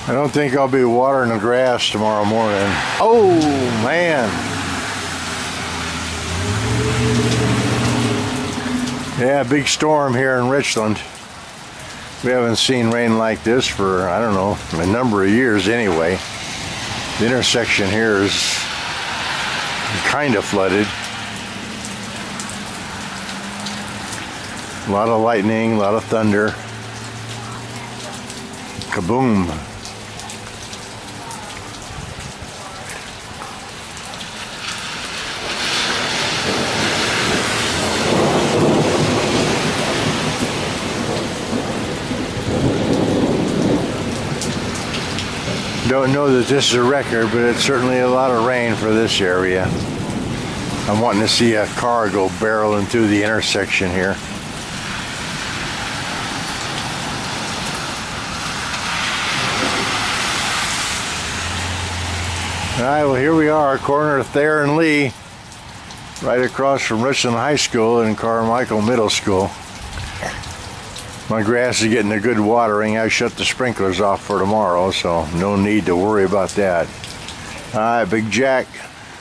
I don't think I'll be watering the grass tomorrow morning. Oh, man. Yeah, big storm here in Richland. We haven't seen rain like this for, I don't know, a number of years anyway. The intersection here is kind of flooded. A lot of lightning, a lot of thunder. Kaboom. Don't know that this is a record, but it's certainly a lot of rain for this area. I'm wanting to see a car go barreling through the intersection here. Alright, well here we are, corner of Thayer and Lee, right across from Richland High School and Carmichael Middle School. My grass is getting a good watering. I shut the sprinklers off for tomorrow, so no need to worry about that. Alright, Big Jack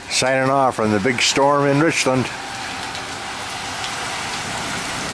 signing off from the big storm in Richland.